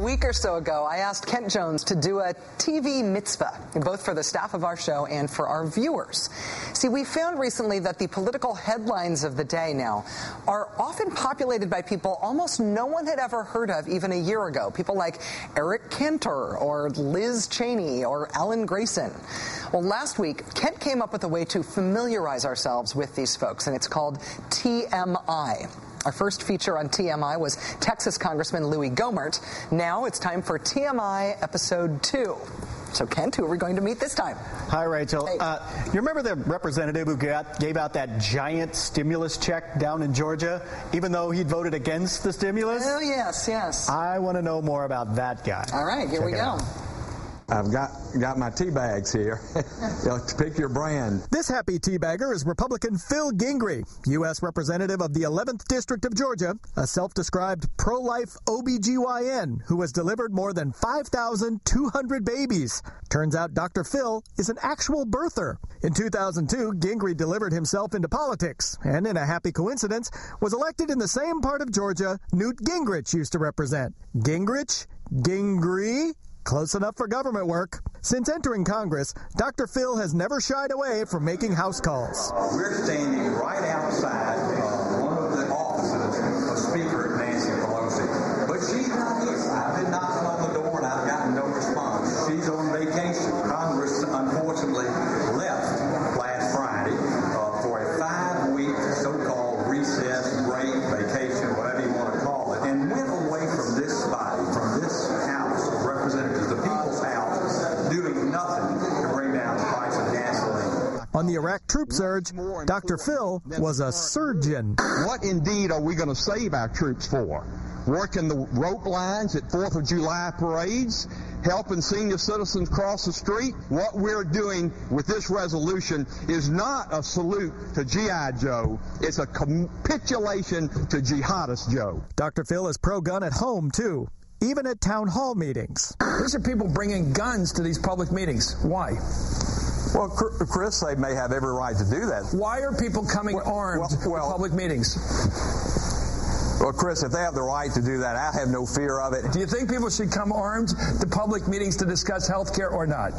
week or so ago, I asked Kent Jones to do a TV mitzvah, both for the staff of our show and for our viewers. See, we found recently that the political headlines of the day now are often populated by people almost no one had ever heard of even a year ago. People like Eric Cantor or Liz Cheney or Alan Grayson. Well, last week, Kent came up with a way to familiarize ourselves with these folks, and it's called TMI. Our first feature on TMI was Texas Congressman Louis Gohmert. Now it's time for TMI Episode 2. So, Kent, who are we going to meet this time? Hi, Rachel. Hey. You remember the representative who gave out that giant stimulus check down in Georgia, even though he'd voted against the stimulus? Oh, yes, yes. I want to know more about that guy. All right, here we go. I've got my tea bags here. To pick your brand. This happy tea bagger is Republican Phil Gingrey, U.S. Representative of the 11th District of Georgia, a self-described pro-life OBGYN who has delivered more than 5,200 babies. Turns out Dr. Phil is an actual birther. In 2002, Gingrey delivered himself into politics and, in a happy coincidence, was elected in the same part of Georgia Newt Gingrich used to represent. Gingrich? Gingrey? Close enough for government work. Since entering Congress, Dr. Phil has never shied away from making house calls. We're standing right outside one of the offices of Speaker Nancy Pelosi. But she's not here. I've been knocking on the door and I've gotten no response. She's on vacation. Congress, unfortunately, left last Friday for a 5-week so-called recess, break, vacation, whatever you want to call it, and went away from this body, from this House of Representatives, the People's House, doing nothing to bring down the price of gasoline. On the Iraq troop surge, Dr. Phil was a surgeon. What indeed are we going to save our troops for? Working the rope lines at 4th of July parades? Helping senior citizens cross the street? What we're doing with this resolution is not a salute to G.I. Joe. It's a capitulation to Jihadist Joe. Dr. Phil is pro-gun at home, too, even at town hall meetings. These are people bringing guns to these public meetings. Why? Well, Chris, they may have every right to do that. Why are people coming armed to public meetings? Well, Chris, if they have the right to do that, I have no fear of it. Do you think people should come armed to public meetings to discuss health care or not?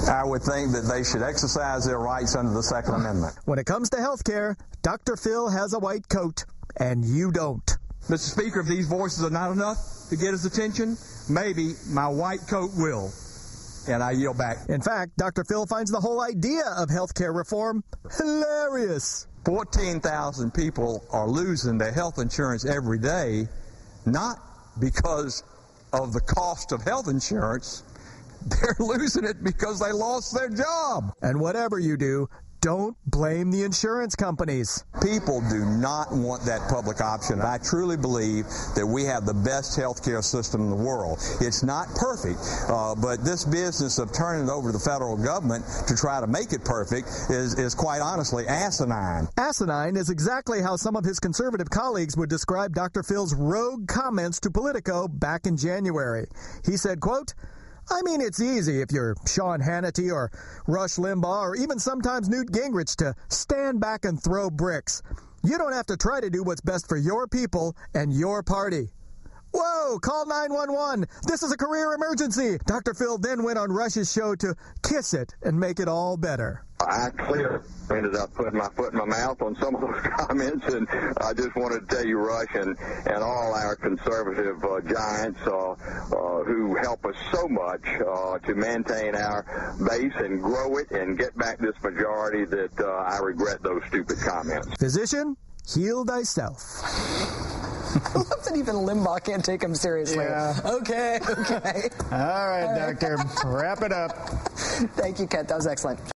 I would think that they should exercise their rights under the Second Amendment. When it comes to health care, Dr. Phil has a white coat, and you don't. Mr. Speaker, if these voices are not enough to get his attention, maybe my white coat will. And I yield back. In fact, Dr. Phil finds the whole idea of health care reform hilarious. 14,000 people are losing their health insurance every day, not because of the cost of health insurance. They're losing it because they lost their job. And whatever you do, don't blame the insurance companies. People do not want that public option. I truly believe that we have the best health care system in the world. It's not perfect, but this business of turning it over to the federal government to try to make it perfect is quite honestly asinine. Asinine is exactly how some of his conservative colleagues would describe Dr. Phil's rogue comments to Politico back in January. He said, quote, I mean, it's easy if you're Sean Hannity or Rush Limbaugh or even sometimes Newt Gingrich to stand back and throw bricks. You don't have to try to do what's best for your people and your party. Whoa, call 911. This is a career emergency. Dr. Phil then went on Rush's show to kiss it and make it all better. I clearly ended up putting my foot in my mouth on some of those comments, and I just wanted to tell you, Rush, and all our conservative giants who help us so much to maintain our base and grow it and get back this majority that I regret those stupid comments. Physician, heal thyself. I love that even Limbaugh can't take him seriously. Yeah. Okay. All right, doctor. Wrap it up. Thank you, Kent. That was excellent.